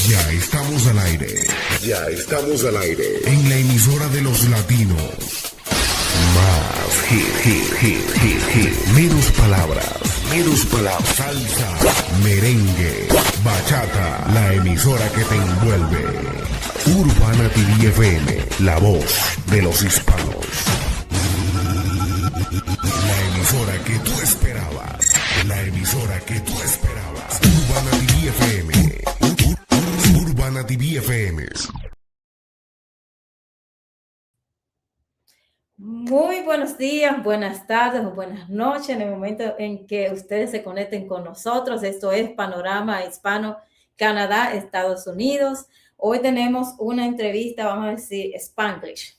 Ya estamos al aire. Ya estamos al aire. En la emisora de los latinos. Más hit. Menos palabras. Salsa, merengue, bachata. La emisora que te envuelve. Urbana TV FM. La voz de los hispanos. La emisora que tú esperabas. Urbana TV FM. Urbana TV FM. Muy buenos días, buenas tardes o buenas noches en el momento en que ustedes se conecten con nosotros. Esto es Panorama Hispano, Canadá, Estados Unidos. Hoy tenemos una entrevista, vamos a decir, Spanglish,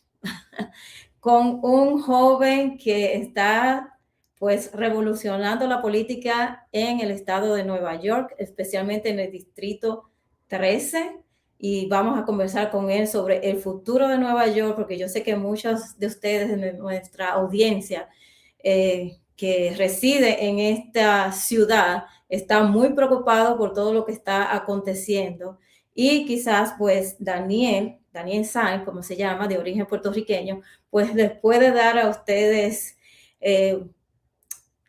con un joven que está pues revolucionando la política en el estado de Nueva York, especialmente en el distrito 13. Y vamos a conversar con él sobre el futuro de Nueva York, porque yo sé que muchos de ustedes en nuestra audiencia que reside en esta ciudad están muy preocupados por todo lo que está aconteciendo. Y quizás pues Daniel Saynt, como se llama, de origen puertorriqueño, pues les puede dar a ustedes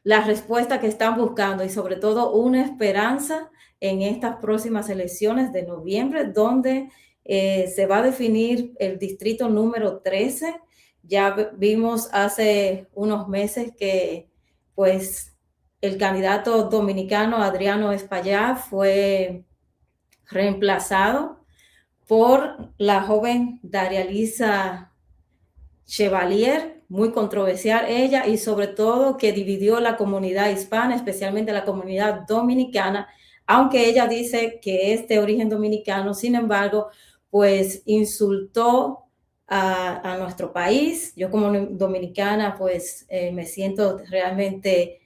la respuesta que están buscando y sobre todo una esperanza en estas próximas elecciones de noviembre, donde se va a definir el distrito número 13. Ya vimos hace unos meses que pues el candidato dominicano Adriano Espaillat fue reemplazado por la joven Darialisa Chevalier, muy controversial ella, y sobre todo que dividió la comunidad hispana, especialmente la comunidad dominicana, aunque ella dice que es de origen dominicano. Sin embargo, pues insultó a nuestro país. Yo como dominicana pues me siento realmente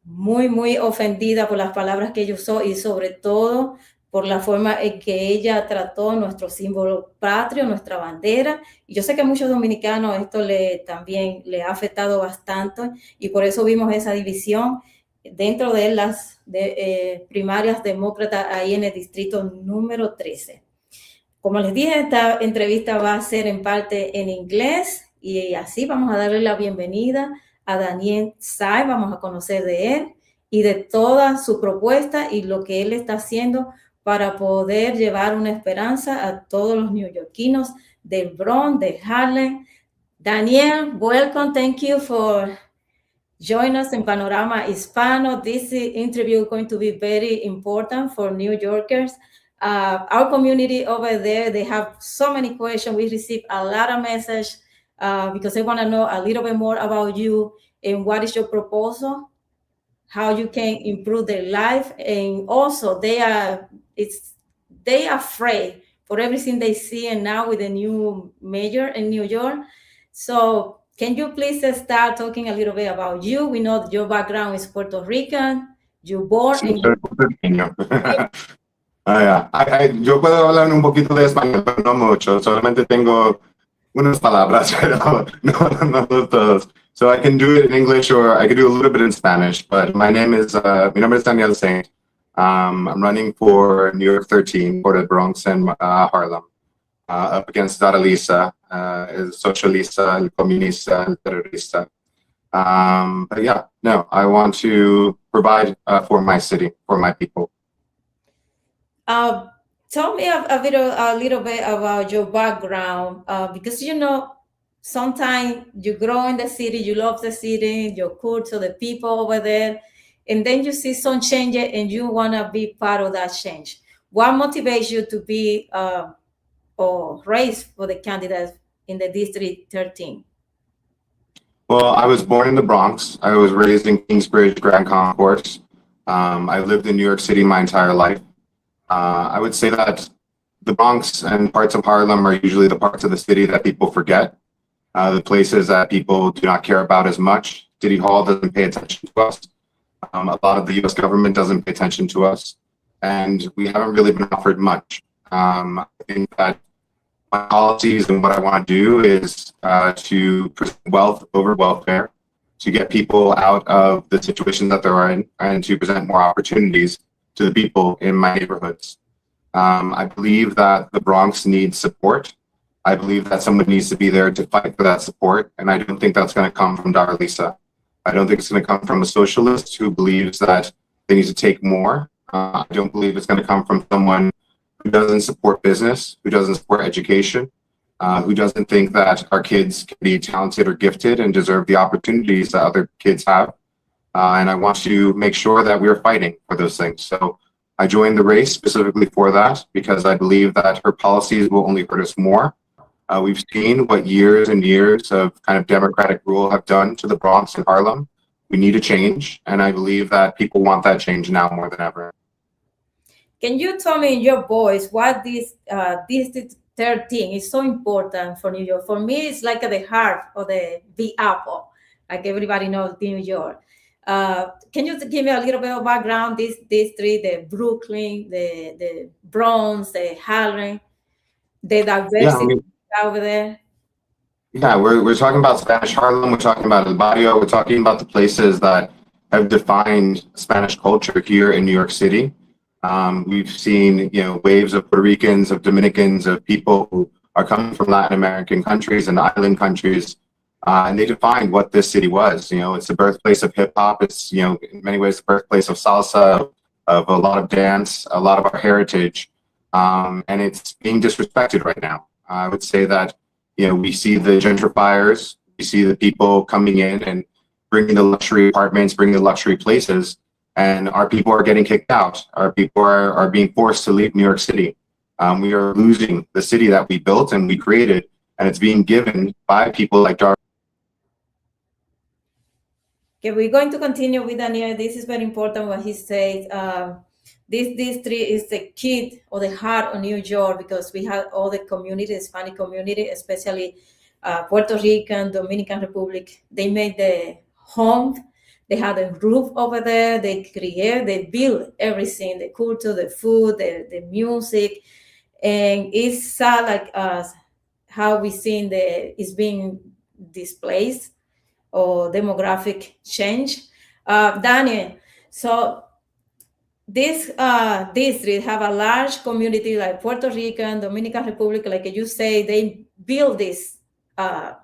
muy ofendida por las palabras que ella usó y sobre todo por la forma en que ella trató nuestro símbolo patrio, nuestra bandera. Y yo sé que a muchos dominicanos esto también le ha afectado bastante y por eso vimos esa división dentro de las primarias demócratas ahí en el distrito número 13. Como les dije, esta entrevista va a ser en parte en inglés y así vamos a darle la bienvenida a Daniel Saynt. Vamos a conocer de él y de toda su propuesta y lo que él está haciendo para poder llevar una esperanza a todos los neoyorquinos del Bronx, de Harlem. Daniel, welcome. Thank you for joining us in Panorama Hispano. This interview is going to be very important for New Yorkers. Our community over there, they have so many questions. We receive a lot of messages because they want to know a little bit more about you and what is your proposal, how you can improve their life. And also they are afraid for everything they see and now with the new mayor in New York. So can you please start talking a little bit about you? We know that your background is Puerto Rican. You born in... Yo puedo hablar un poquito de español, pero no mucho. Solamente tengo unas palabras, pero no todos. So I can do it in English or I can do a little bit in Spanish. But mi nombre es Daniel Saynt. I'm running for New York 13 for the Bronx and Harlem, up against Darialisa, el socialista, el comunista, el terrorista. But yeah, no, I want to provide for my city, for my people. Tell me a little bit about your background, because sometimes you grow in the city, you love the city, your culture, the people over there, and then you see some changes and you want to be part of that change. What motivates you to be or race for the candidate in the District 13? Well, I was born in the Bronx. I was raised in Kingsbridge, Grand Concourse. I lived in New York City my entire life. I would say that the Bronx and parts of Harlem are usually the parts of the city that people forget, the places that people do not care about as much. City Hall doesn't pay attention to us. A lot of the U.S. government doesn't pay attention to us, and we haven't really been offered much. I think that my policies and what I want to do is to present wealth over welfare, to get people out of the situation that they're in, and to present more opportunities to the people in my neighborhoods. I believe that the Bronx needs support. I believe that someone needs to be there to fight for that support, and I don't think that's going to come from Darlisa. I don't think it's going to come from a socialist who believes that they need to take more. I don't believe it's going to come from someone who doesn't support business, who doesn't support education, who doesn't think that our kids can be talented or gifted and deserve the opportunities that other kids have. And I want to make sure that we're fighting for those things. So I joined the race specifically for that because I believe that her policies will only hurt us more. We've seen what years and years of kind of democratic rule have done to the Bronx and Harlem. We need a change, and I believe that people want that change now more than ever. Can you tell me in your voice what this 13 is so important for New York? For me, it's like the heart of the Big Apple, like everybody knows New York. Can you give me a little bit of background? These three: the Brooklyn, the Bronx, the Harlem, the diversity over there. Yeah, we're talking about Spanish Harlem. We're talking about El Barrio. We're talking about the places that have defined Spanish culture here in New York City. We've seen, waves of Puerto Ricans, of Dominicans, of people who are coming from Latin American countries and island countries, and they defined what this city was. It's the birthplace of hip hop. It's, in many ways, the birthplace of salsa, of a lot of dance, a lot of our heritage, and it's being disrespected right now. I would say that, we see the gentrifiers, we see the people coming in and bringing the luxury apartments, bringing the luxury places, and our people are getting kicked out. Our people are being forced to leave New York City. We are losing the city that we built and we created, and it's being given by people like Dar. Okay, we're going to continue with Daniel. This is very important what he says. This district is the key or the heart of New York because we have all the community, Hispanic community, especially Puerto Rican, Dominican Republic. They made the home. They had a roof over there. They build everything, the culture, the food, the music. And it's sad like how we seen it's being displaced or demographic change. Daniel, so this district have a large community like Puerto Rican, Dominican Republic, like you say, they build this, the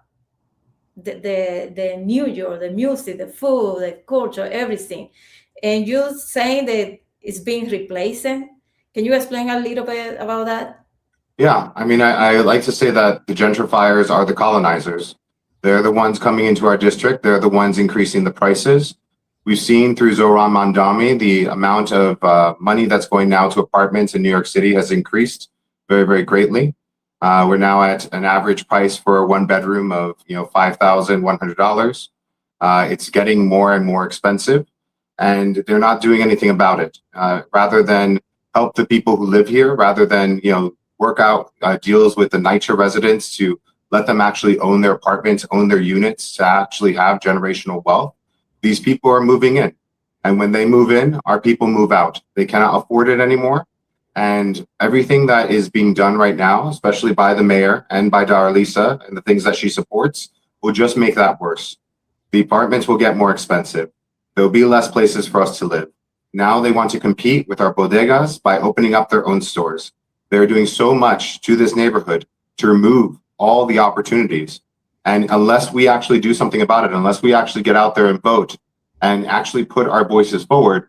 New York, the music, the food, the culture, everything. And you're saying that it's being replaced. Can you explain a little bit about that? Yeah, I like to say that the gentrifiers are the colonizers. They're the ones coming into our district. They're the ones increasing the prices. We've seen through Zohran Mamdani, the amount of money that's going now to apartments in New York City has increased very, very greatly. We're now at an average price for a one bedroom of $5,100. It's getting more and more expensive, and they're not doing anything about it. Rather than help the people who live here, rather than work out deals with the NYCHA residents to let them actually own their apartments, own their units, to actually have generational wealth. These people are moving in. And when they move in, our people move out. They cannot afford it anymore. And everything that is being done right now, especially by the mayor and by Darlisa and the things that she supports, will just make that worse. The apartments will get more expensive. There'll be less places for us to live. Now they want to compete with our bodegas by opening up their own stores. They're doing so much to this neighborhood to remove all the opportunities. And unless we actually do something about it, unless we actually get out there and vote and actually put our voices forward,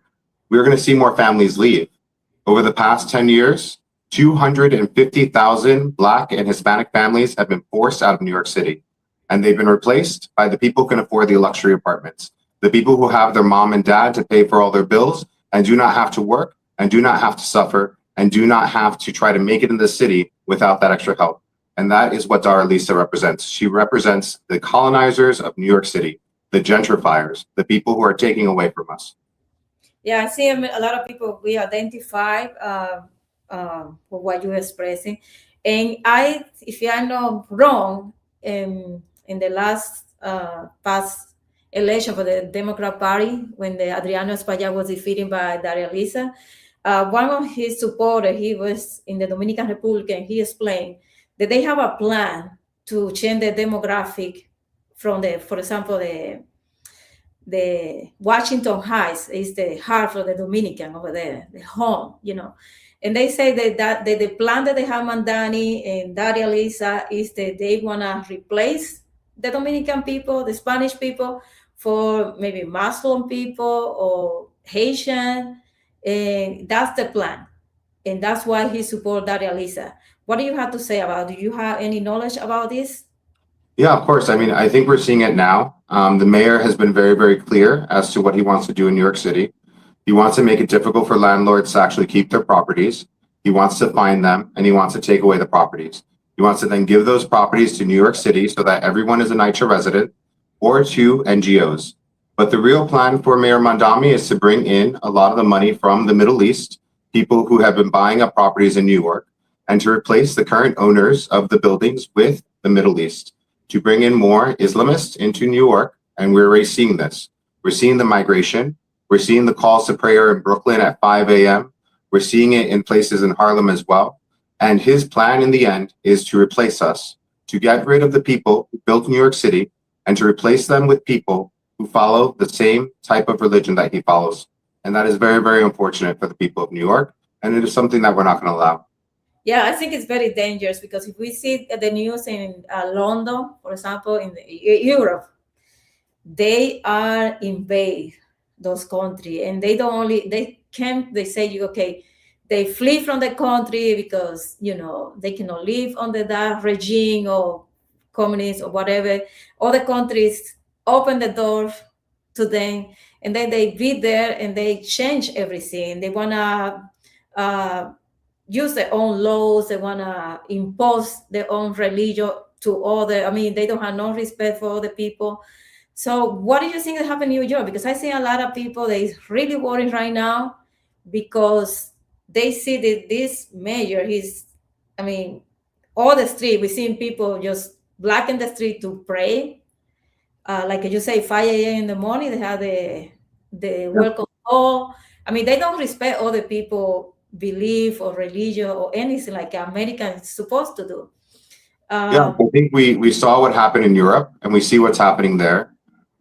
we're going to see more families leave. Over the past 10 years, 250,000 Black and Hispanic families have been forced out of New York City. And they've been replaced by the people who can afford the luxury apartments, the people who have their mom and dad to pay for all their bills and do not have to work and do not have to suffer and do not have to try to make it in the city without that extra help. And that is what Darlisa represents. She represents the colonizers of New York City, the gentrifiers, the people who are taking away from us. Yeah, I see a lot of people we identify for what you're expressing. And if I'm not wrong, in the last past election for the Democrat Party, when the Adriano Espaillat was defeated by Darlisa, one of his supporters, he was in the Dominican Republic, and he explained that they have a plan to change the demographic from for example, the Washington Heights is the heart of the Dominican over there, the home, And they say that the plan that they have Mandani and Daria Lisa is that they want to replace the Dominican people, the Spanish people, for maybe Muslim people or Haitian. And that's the plan. And that's why he supports Daria Lisa. What do you have to say about it? Do you have any knowledge about this? Yeah, of course. I mean, I think we're seeing it now. The mayor has been very, very clear as to what he wants to do in New York City. He wants to make it difficult for landlords to actually keep their properties. He wants to fine them, and he wants to take away the properties. He wants to then give those properties to New York City so that everyone is a NYCHA resident or to NGOs. But the real plan for Mayor Mandami is to bring in a lot of the money from the Middle East, people who have been buying up properties in New York, and to replace the current owners of the buildings with the Middle East, to bring in more Islamists into New York. And we're already seeing this. We're seeing the migration. We're seeing the calls to prayer in Brooklyn at 5 a.m. We're seeing it in places in Harlem as well. And his plan in the end is to replace us, to get rid of the people who built New York City and to replace them with people who follow the same type of religion that he follows. And that is very, very unfortunate for the people of New York. And it is something that we're not going to allow. Yeah, I think it's very dangerous because if we see the news in London, for example, in Europe, they are invade those countries, and they don't only they say you okay, they flee from the country because they cannot live under that regime or communist or whatever. Other countries open the door to them, and then they be there and they change everything. They wanna use their own laws. They wanna impose their own religion to other. I mean, they don't have no respect for other people. So what do you think that happened in New York? Because I see a lot of people, they really worried right now because they see that this mayor, all the street, we're seeing people just blocking the street to pray. Like you say, 5 a.m. in the morning, they have the welcome call. I mean, they don't respect other people belief or religion or anything like American is supposed to do. Yeah, I think we saw what happened in Europe, and we see what's happening there.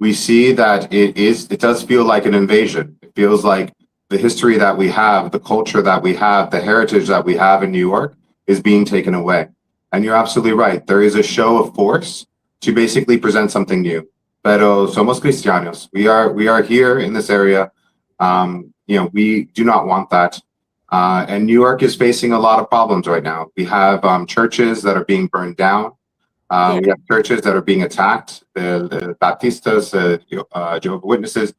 We see that it does feel like an invasion. It feels like the history that we have, the culture that we have, the heritage that we have in New York is being taken away. And you're absolutely right. There is a show of force to basically present something new. Pero somos cristianos. We are here in this area. We do not want that. And New York is facing a lot of problems right now. We have churches that are being burned down. We have churches that are being attacked. The Baptistas, Jehovah's Witnesses.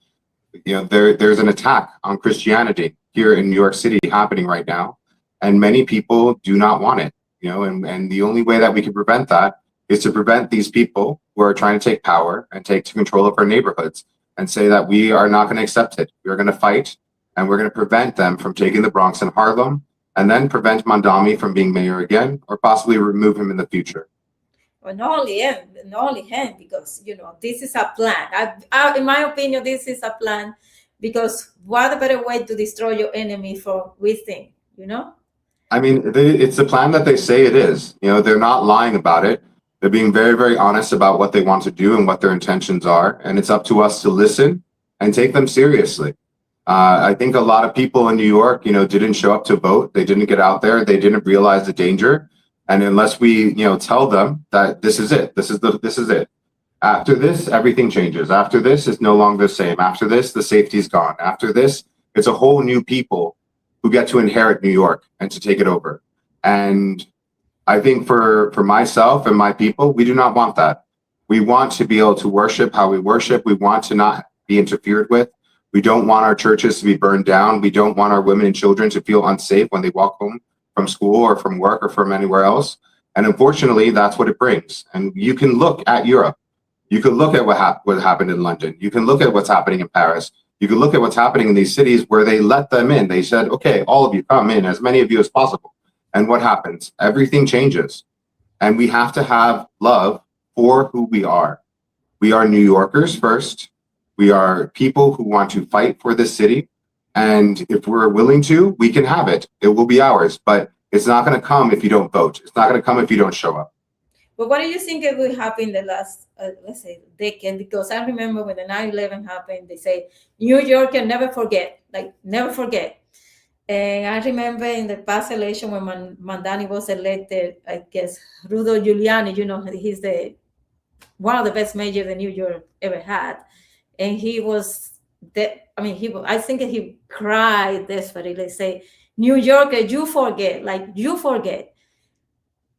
There's an attack on Christianity here in New York City happening right now, and many people do not want it. And the only way that we can prevent that is to prevent these people who are trying to take power and take control of our neighborhoods and say that we are not going to accept it. We're going to fight, and we're going to prevent them from taking the Bronx and Harlem, and then prevent Mandami from being mayor again, or possibly remove him in the future. Well, not only him, because this is a plan. In my opinion, this is a plan, because what a better way to destroy your enemy from within, I mean, it's the plan that they say it is. They're not lying about it. They're being very, very honest about what they want to do and what their intentions are, and it's up to us to listen and take them seriously. I think a lot of people in New York, didn't show up to vote. They didn't get out there. They didn't realize the danger. And unless we, tell them that this is it, this is it. After this, everything changes. After this, it's no longer the same. After this, the safety's gone. After this, it's a whole new people who get to inherit New York and to take it over. And I think for myself and my people, we do not want that. We want to be able to worship how we worship. We want to not be interfered with. We don't want our churches to be burned down. We don't want our women and children to feel unsafe when they walk home from school or from work or from anywhere else. And unfortunately, that's what it brings. And you can look at Europe. You can look at what happened in London. You can look at what's happening in Paris. You can look at what's happening in these cities where they let them in. They said, okay, all of you come in, as many of you as possible. And what happens? Everything changes. And we have to have love for who we are. We are New Yorkers first. We are people who want to fight for this city. And if we're willing to, we can have it. It will be ours, but it's not going to come if you don't vote. It's not going to come if you don't show up. But what do you think it will happen in the last, let's say, decade? Because I remember when the 9/11 happened, they say, New York can never forget, never forget. And I remember in the past election when Mandani was elected, I guess Rudo Giuliani, he's one of the best mayors that New York ever had. And he was, I think he cried desperately, say, New Yorker, you forget.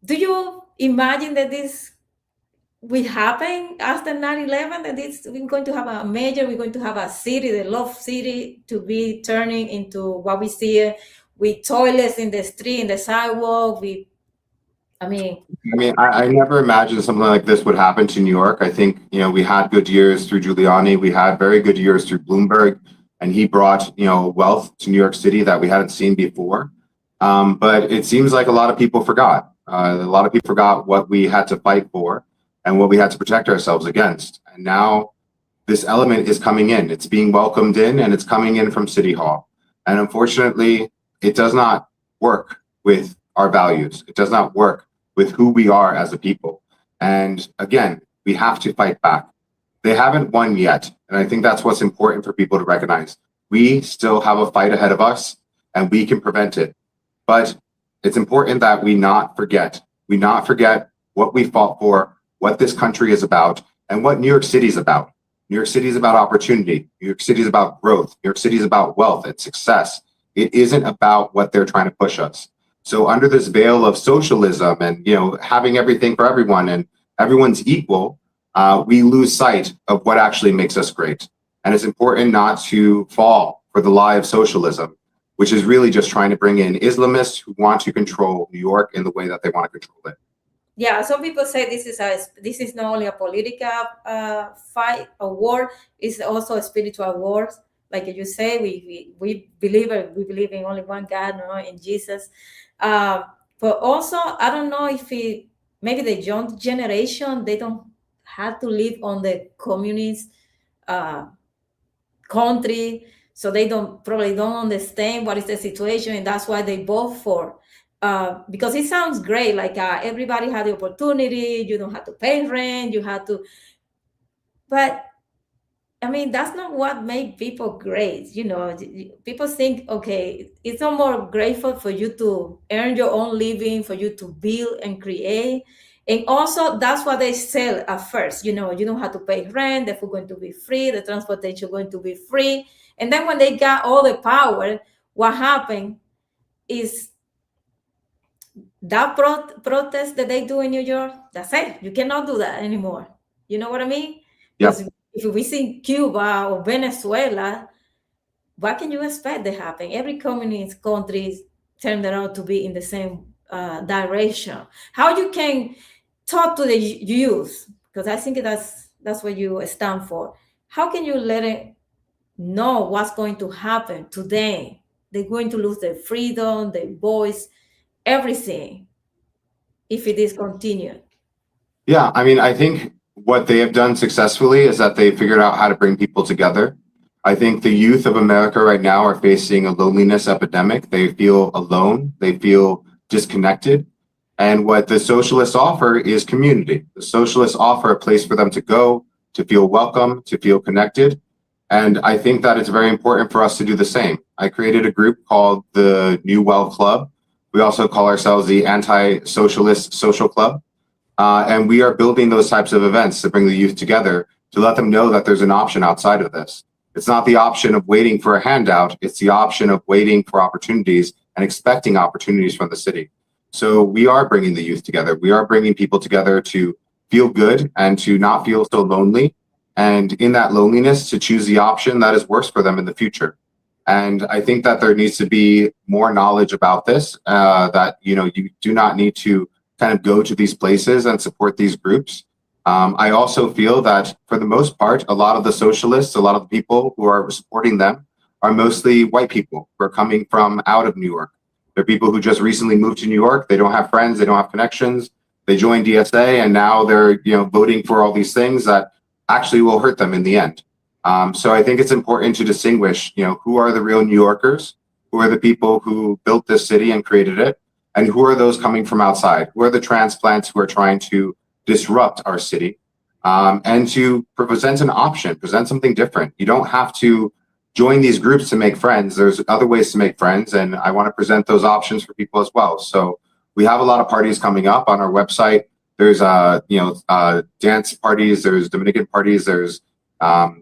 Do you imagine that this will happen after 9/11? That we're going to have a major, we're going to have a city, the love city, to be turning into what we see with toilets in the street, in the sidewalk. I never imagined something like this would happen to New York. I think, we had good years through Giuliani. We had very good years through Bloomberg, and he brought, wealth to New York City that we hadn't seen before. But it seems like a lot of people forgot. A lot of people forgot what we had to fight for and what we had to protect ourselves against. And now this element is coming in. It's being welcomed in, and it's coming in from City Hall. And unfortunately, it does not work with our values. It does not work with who we are as a people. And again, we have to fight back. They haven't won yet. And I think that's what's important for people to recognize. We still have a fight ahead of us, and we can prevent it. But it's important that we not forget what we fought for, what this country is about, and what New York City is about. New York City is about opportunity. New York City is about growth. New York City is about wealth and success. It isn't about what they're trying to push us. So under this veil of socialism and, having everything for everyone and everyone's equal, we lose sight of what actually makes us great. And it's important not to fall for the lie of socialism, which is really just trying to bring in Islamists who want to control New York in the way that they want to control it. Yeah, some people say this is not only a political fight, a war, it's also a spiritual war. Like you say, we believe in only one God, in Jesus. But also, I don't know if maybe the young generation, they don't have to live on the communist country, so they probably don't understand what is the situation, and that's why they vote for. Because it sounds great, like everybody had the opportunity, you don't have to pay rent, but that's not what makes people great. People think, okay, it's not more grateful for you to earn your own living, for you to build and create. And also, that's what they sell at first. You don't have to pay rent, the food going to be free, the transportation going to be free. And then when they got all the power, what happened is that protest that they do in New York, that's it. You cannot do that anymore. You know what I mean? Yes. If we see Cuba or Venezuela, what can you expect to happen? Every communist country turned around to be in the same direction. How you can talk to the youth, because I think that's what you stand for. How can you let it know what's going to happen to them? They're going to lose their freedom, their voice, everything, if it is continued. Yeah, I think what they have done successfully is that they figured out how to bring people together. I think the youth of America right now are facing a loneliness epidemic. They feel alone. They feel disconnected. And what the socialists offer is community. The socialists offer a place for them to go, to feel welcome, to feel connected. And I think that it's very important for us to do the same. I created a group called the New Well Club. We also call ourselves the Anti-Socialist Social Club. And we are building those types of events to bring the youth together, to let them know that there's an option outside of this. It's not the option of waiting for a handout. It's the option of waiting for opportunities and expecting opportunities from the city. So we are bringing the youth together. We are bringing people together to feel good and to not feel so lonely. And in that loneliness, to choose the option that is worse for them in the future. And I think that there needs to be more knowledge about this, that, you do not need to kind of go to these places and support these groups. I also feel that for the most part, a lot of the socialists, a lot of the people who are supporting them are mostly white people who are coming from out of New York. They're people who just recently moved to New York. They don't have friends. They don't have connections. They joined DSA, and now they're voting for all these things that actually will hurt them in the end. So I think it's important to distinguish, who are the real New Yorkers, who are the people who built this city and created it, and who are those coming from outside? Who are the transplants who are trying to disrupt our city, and to present an option, present something different. You don't have to join these groups to make friends. There's other ways to make friends, and I want to present those options for people as well. So we have a lot of parties coming up on our website. There's dance parties, there's Dominican parties, there's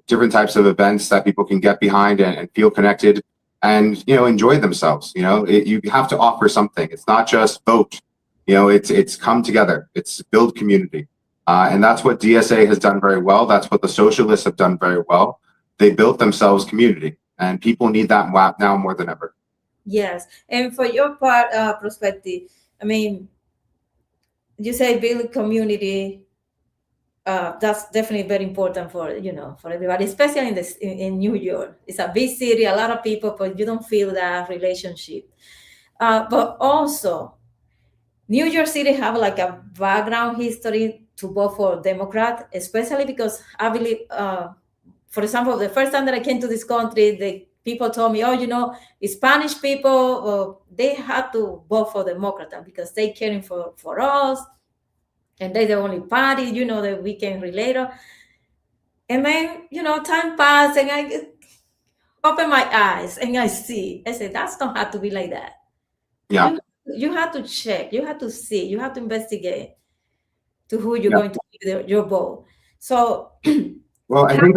different types of events that people can get behind and feel connected and enjoy themselves. You have to offer something. It's not just vote. It's come together. It's build community. And that's what DSA has done very well. That's what the socialists have done very well. They built themselves community, and people need that now more than ever. Yes. And for your part, perspective, I mean, you say build community. That's definitely very important for for everybody, especially in New York. It's a big city, a lot of people, but you don't feel that relationship. But also, New York City have like a background history to vote for Democrat, especially because I believe, for example, the first time that I came to this country, the people told me, Spanish people, they had to vote for Democrat because they caring for us, and they're the only party, that we can relate on. And then, time passed, and I open my eyes, and I said, that's don't have to be like that. Yeah. You have to check, you have to see, you have to investigate to who you're going to give your vote. So, well, I think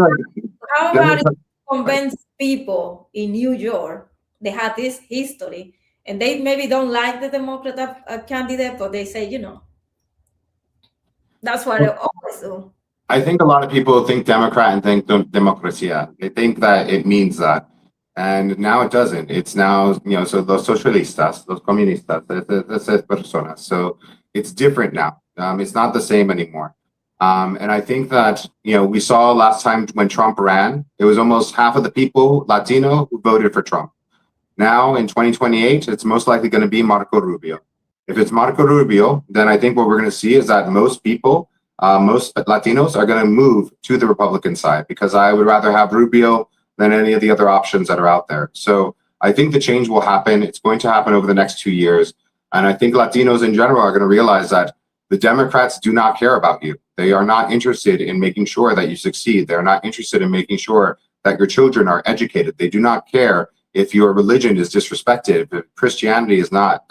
how about it convince people in New York they have this history and they maybe don't like the Democrat candidate, but they say, that's what I always do. I think a lot of people think Democrat and think democracia. They think that it means that. And now it doesn't. It's now, so los socialistas, los comunistas, esas personas. So it's different now. It's not the same anymore. And I think that, we saw last time when Trump ran, it was almost half of the people, Latino, who voted for Trump. Now in 2028, it's most likely going to be Marco Rubio. If it's Marco Rubio, then I think what we're going to see is that most people, most Latinos are going to move to the Republican side, because I would rather have Rubio than any of the other options that are out there. So I think the change will happen. It's going to happen over the next 2 years. And I think Latinos in general are going to realize that the Democrats do not care about you. They are not interested in making sure that you succeed. They're not interested in making sure that your children are educated. They do not care if your religion is disrespected, if Christianity is not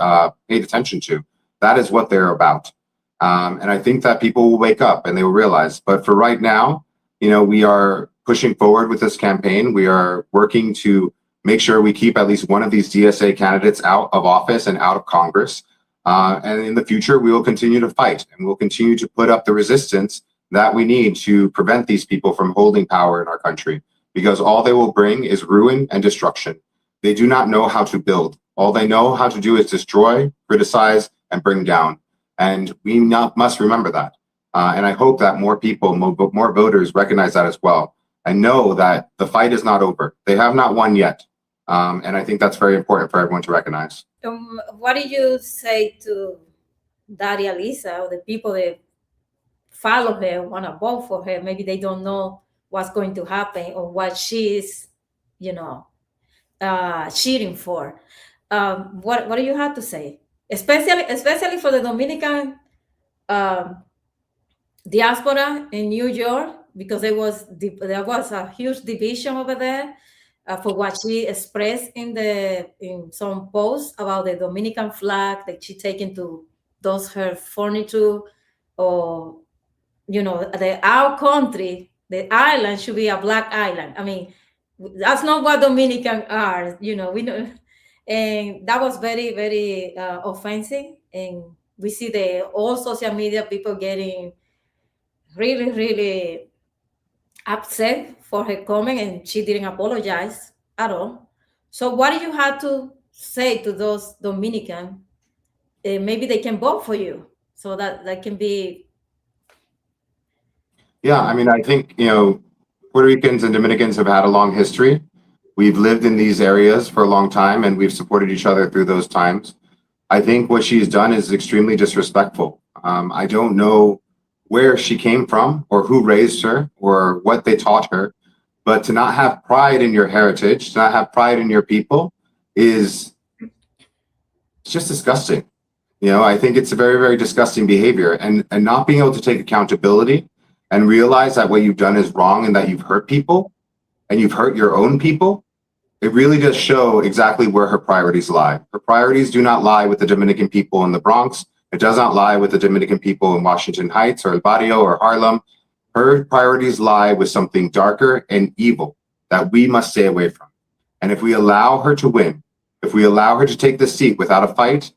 paid attention to. That is what they're about. And I think that people will wake up and they will realize. But for right now, we are pushing forward with this campaign. We are working to make sure we keep at least one of these DSA candidates out of office and out of Congress. And in the future, we will continue to fight, and we'll continue to put up the resistance that we need to prevent these people from holding power in our country, because all they will bring is ruin and destruction. They do not know how to build. All they know how to do is destroy, criticize, and bring down. And we must remember that. And I hope that more people, more voters recognize that as well, and know that the fight is not over. They have not won yet. And I think that's very important for everyone to recognize. What do you say to Daria Lisa, or the people that follow her, want to vote for her? Maybe they don't know what's going to happen or what she is, cheating for. What do you have to say? Especially for the Dominican diaspora in New York, because there was a huge division over there for what she expressed in some posts about the Dominican flag that she taken to those her furniture, or our country, the island should be a black island. I mean, that's not what Dominican are. We know, and that was very, very offensive. And we see all social media people getting really, really upset for her comment, and she didn't apologize at all. So what do you have to say to those Dominican? Maybe they can vote for you, so that can be. Yeah, I mean, I think, Puerto Ricans and Dominicans have had a long history. We've lived in these areas for a long time, and we've supported each other through those times. I think what she's done is extremely disrespectful. I don't know where she came from, or who raised her, or what they taught her, but to not have pride in your heritage, to not have pride in your people, it's just disgusting. I think it's a very, very disgusting behavior, and not being able to take accountability and realize that what you've done is wrong and that you've hurt people and you've hurt your own people. it really does show exactly where her priorities lie. Her priorities do not lie with the Dominican people in the Bronx. It does not lie with the Dominican people in Washington Heights or El Barrio or Harlem. Her priorities lie with something darker and evil that we must stay away from. And if we allow her to win, if we allow her to take the seat without a fight,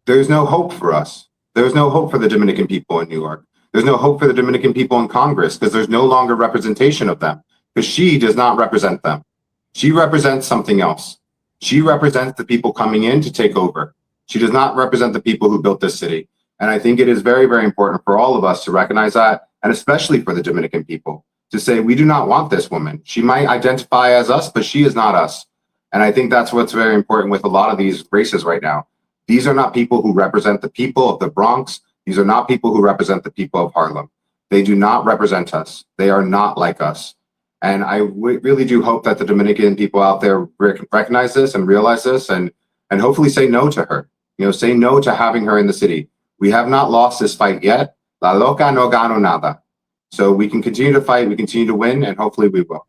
there's no hope for us. There's no hope for the Dominican people in New York. There's no hope for the Dominican people in Congress because there's no longer representation of them because she does not represent them. She represents something else. She represents the people coming in to take over. She does not represent the people who built this city. And I think it is very, very important for all of us to recognize that, and especially for the Dominican people, to say, we do not want this woman. She might identify as us, but she is not us. And I think that's what's very important with a lot of these races right now. These are not people who represent the people of the Bronx. These are not people who represent the people of Harlem. They do not represent us. They are not like us. And I really do hope that the Dominican people out there recognize this and realize this and hopefully say no to her. Say no to having her in the city. We have not lost this fight yet. La loca no gano nada. So we can continue to fight, we continue to win, and hopefully we will.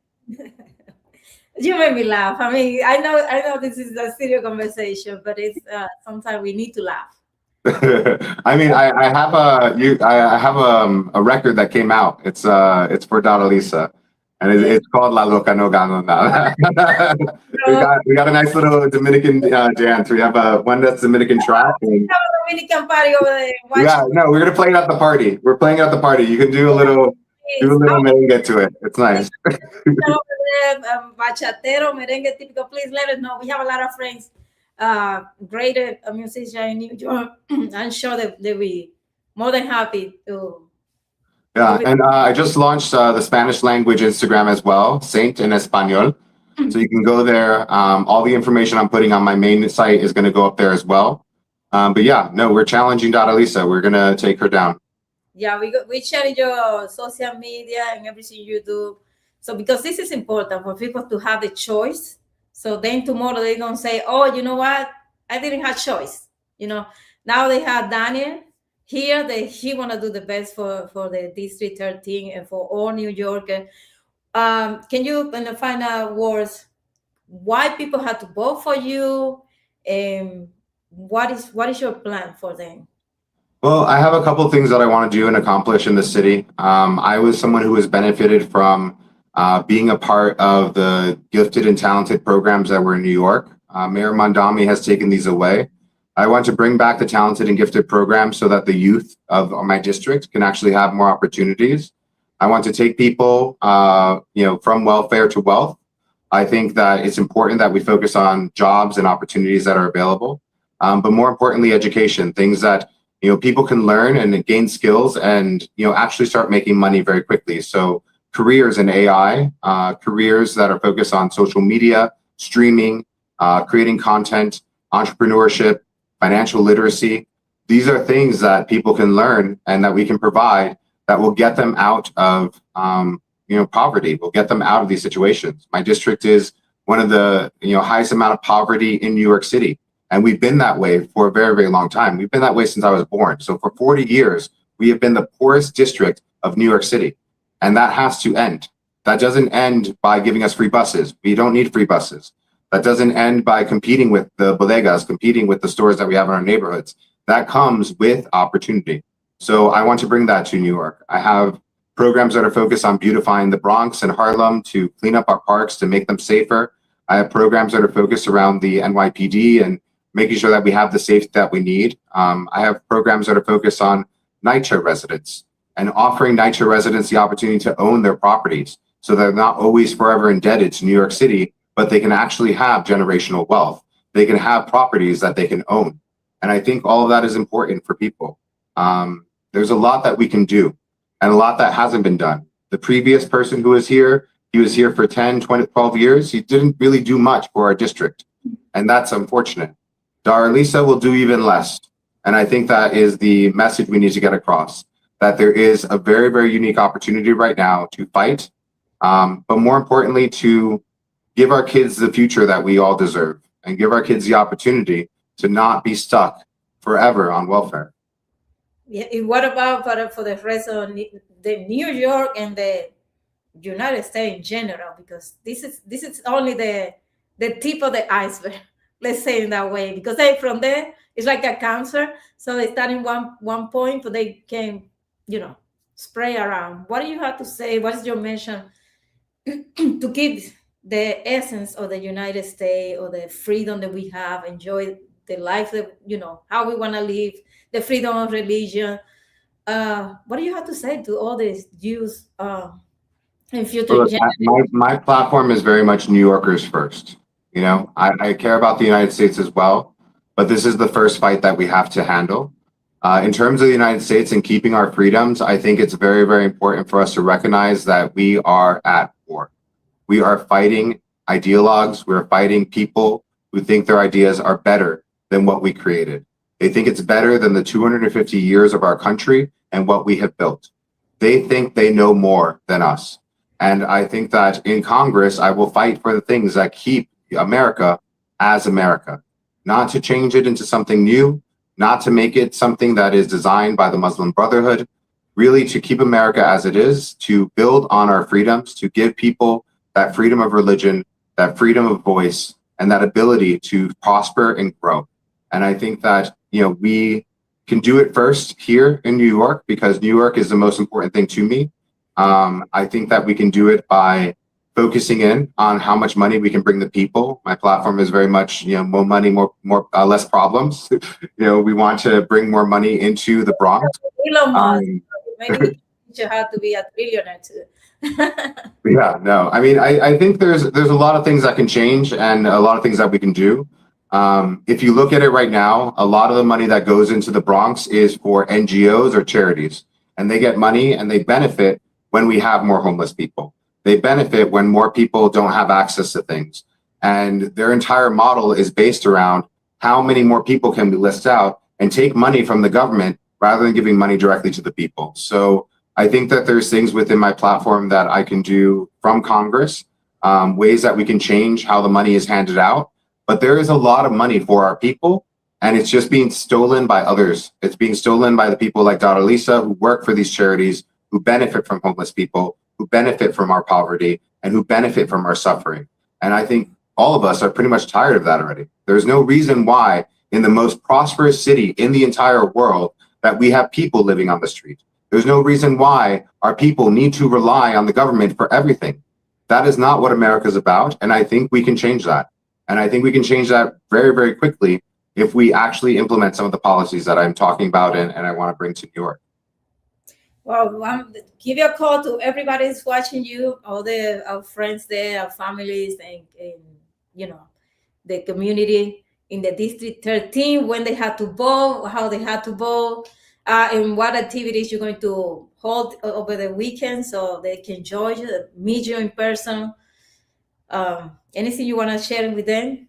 You made me laugh. I mean, I know this is a serious conversation, but it's sometimes we need to laugh. I mean, I have a record that came out. It's for Lisa. And it's called La Loca No Gano Nada. we got a nice little Dominican dance. We have one that's Dominican track. And, Dominican party over there. Yeah, no, we're gonna play it at the party. We're playing at the party. You can do a little merengue to it. It's nice. Bachatero, merengue típico. Please let us know. We have a lot of friends, great musicians in New York. I'm sure that they'll be more than happy to. Yeah, and I just launched the Spanish language Instagram as well, Saynt in Español. So you can go there. All the information I'm putting on my main site is going to go up there as well. But yeah, no, we're challenging Lisa. We're going to take her down. Yeah, we share your social media and everything you do. So because this is important for people to have the choice. So then tomorrow they're going to say, oh, you know what? I didn't have choice. Now they have Daniel. Here, he want to do the best for the District 13 and for all New Yorkers. Can you, in the final words, why people have to vote for you? And what is your plan for them? Well, I have a couple of things that I want to do and accomplish in the city. I was someone who has benefited from being a part of the gifted and talented programs that were in New York. Mayor Mondami has taken these away. I want to bring back the talented and gifted programs so that the youth of my district can actually have more opportunities. I want to take people, from welfare to wealth. I think that it's important that we focus on jobs and opportunities that are available, but more importantly, education, things that people can learn and gain skills and actually start making money very quickly. So careers in AI, careers that are focused on social media, streaming, creating content, entrepreneurship, financial literacy. These are things that people can learn and that we can provide that will get them out of poverty, will get them out of these situations. My district is one of the highest amount of poverty in New York City. And we've been that way for a very, very long time. We've been that way since I was born. So for 40 years, we have been the poorest district of New York City. And that has to end. That doesn't end by giving us free buses. We don't need free buses. That doesn't end by competing with the bodegas, competing with the stores that we have in our neighborhoods. That comes with opportunity. So I want to bring that to New York. I have programs that are focused on beautifying the Bronx and Harlem to clean up our parks, to make them safer. I have programs that are focused around the NYPD and making sure that we have the safety that we need. I have programs that are focused on NYCHA residents and offering NYCHA residents the opportunity to own their properties so they're not always forever indebted to New York City, but they can actually have generational wealth. They can have properties that they can own. And I think all of that is important for people. There's a lot that we can do and a lot that hasn't been done. The previous person who was here, he was here for 10, 20, 12 years. He didn't really do much for our district. And that's unfortunate. Lisa will do even less. And I think that is the message we need to get across, that there is a very, very unique opportunity right now to fight, but more importantly, to give our kids the future that we all deserve and give our kids the opportunity to not be stuck forever on welfare. Yeah, and what about for the rest of the New York and the United States in general? Because this is only the the tip of the iceberg. Let's say it that way, because they from there it's like a cancer. So they start in one point, but they can, spray around. What do you have to say? What is your mission to keep the essence of the United States, or the freedom that we have, enjoy the life that, how we want to live, the freedom of religion? What do you have to say to all these Jews in future Look, generations? my platform is very much New Yorkers first. I care about the United States as well, but this is the first fight that we have to handle. In terms of the United States and keeping our freedoms, I think it's very, very important for us to recognize that we are at war. We are fighting ideologues. We're fighting people who think their ideas are better than what we created. They think it's better than the 250 years of our country and what we have built. They think they know more than us. And I think that in Congress, I will fight for the things that keep America as America, not to change it into something new, not to make it something that is designed by the Muslim Brotherhood, really to keep America as it is, to build on our freedoms, to give people that freedom of religion, that freedom of voice, and that ability to prosper and grow. And I think that, we can do it first here in New York, because New York is the most important thing to me. I think that we can do it by focusing in on how much money we can bring the people. My platform is very much, more money, less problems. We want to bring more money into the Bronx. Elon Musk. Maybe you have to be a trillionaire too. Yeah, no. I mean, I think there's a lot of things that can change and a lot of things that we can do. If you look at it right now, a lot of the money that goes into the Bronx is for NGOs or charities, and they get money and they benefit when we have more homeless people. They benefit when more people don't have access to things. And their entire model is based around how many more people can we list out and take money from the government rather than giving money directly to the people. So I think that there's things within my platform that I can do from Congress, ways that we can change how the money is handed out. But there is a lot of money for our people, and it's just being stolen by others. It's being stolen by the people like Lisa, who work for these charities, who benefit from homeless people, who benefit from our poverty, and who benefit from our suffering. And I think all of us are pretty much tired of that already. There's no reason why in the most prosperous city in the entire world that we have people living on the street. There's no reason why our people need to rely on the government for everything. That is not what America's about, and I think we can change that. And I think we can change that very, very quickly if we actually implement some of the policies that I'm talking about and I want to bring to New York. Well, give you a call to everybody who's watching you, all our friends there, our families, and the community in the District 13, when they had to vote, how they had to vote, and what activities you're going to hold over the weekend so they can join you, meet you in person. Anything you want to share with them?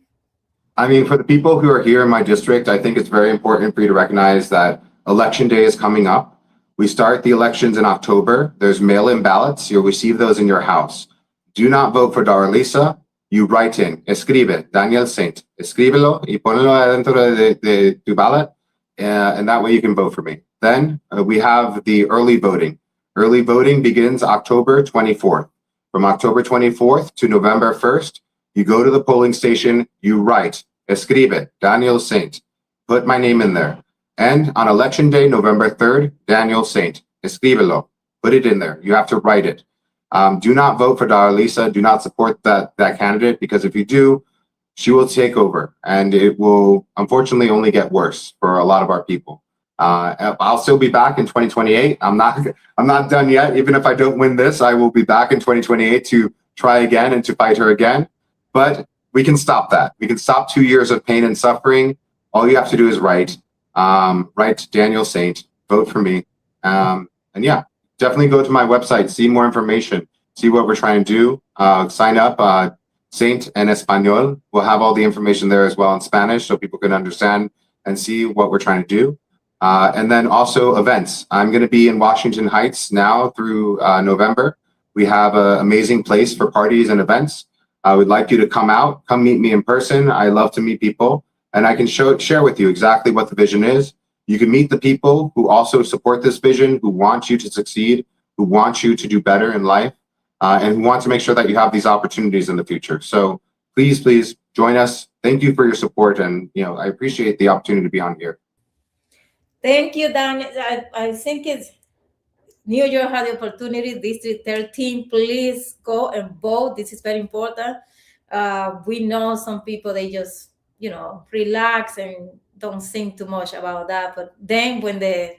I mean, for the people who are here in my district, I think it's very important for you to recognize that Election Day is coming up. We start the elections in October. There's mail-in ballots. You'll receive those in your house. Do not vote for Lisa. You write in, escribe, Daniel Saynt. Escríbelo y ponlo adentro de tu ballot, and that way you can vote for me. Then we have the early voting. Early voting begins October 24th. From October 24th to November 1st, you go to the polling station, you write, escribe, Daniel Saynt. Put my name in there. And on Election Day, November 3rd, Daniel Saynt. Escríbelo. Put it in there. You have to write it. Do not vote for Lisa. Do not support that candidate, because if you do, she will take over, and it will unfortunately only get worse for a lot of our people. I'll still be back in 2028. I'm not done yet. Even if I don't win this, I will be back in 2028 to try again and to fight her again. But we can stop that. We can stop 2 years of pain and suffering. All you have to do is write Daniel Saynt, vote for me. And yeah, definitely go to my website, see more information, see what we're trying to do. Sign up, Saynt en Español. We'll have all the information there as well in Spanish so people can understand and see what we're trying to do. And then also events. I'm going to be in Washington Heights now through November. We have an amazing place for parties and events. I would like you to come out, come meet me in person. I love to meet people, and I can share with you exactly what the vision is. You can meet the people who also support this vision, who want you to succeed, who want you to do better in life, and who want to make sure that you have these opportunities in the future. So please join us. Thank you for your support, and I appreciate the opportunity to be on here. Thank you, Daniel. I think it's New York had the opportunity, District 13, please go and vote. This is very important. We know some people, they just, relax and don't think too much about that. But then when the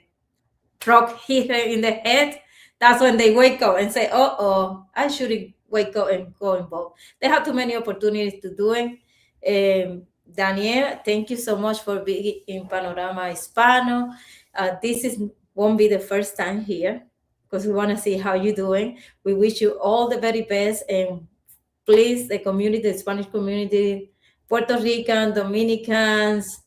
truck hit her in the head, that's when they wake up and say, I shouldn't wake up and go and vote. They have too many opportunities to do it. Daniel, thank you so much for being in Panorama Hispano. This won't be the first time here, because we want to see how you're doing. We wish you all the very best, and please, the community, the Spanish community, Puerto Rican, Dominicans,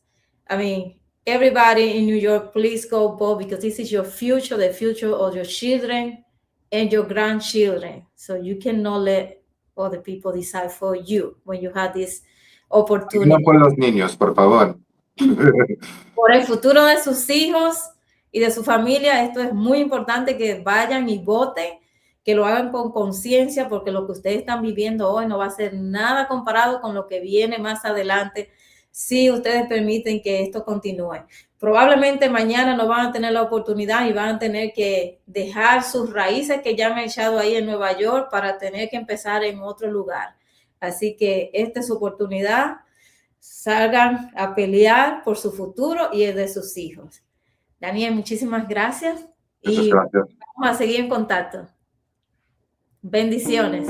everybody in New York, please go vote, because this is your future, the future of your children and your grandchildren. So you cannot let other people decide for you when you have this opportunity. No por los niños, por favor. Por el futuro de sus hijos y de su familia, esto es muy importante, que vayan y voten, que lo hagan con conciencia, porque lo que ustedes están viviendo hoy no va a ser nada comparado con lo que viene más adelante, si ustedes permiten que esto continúe. Probablemente mañana no van a tener la oportunidad y van a tener que dejar sus raíces que ya han echado ahí en Nueva York para tener que empezar en otro lugar. Así que esta es su oportunidad. Salgan a pelear por su futuro y el de sus hijos. Daniel, muchísimas gracias. Muchas gracias. Vamos a seguir en contacto. Bendiciones.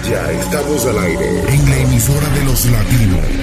Ya estamos al aire en la emisora de los latinos.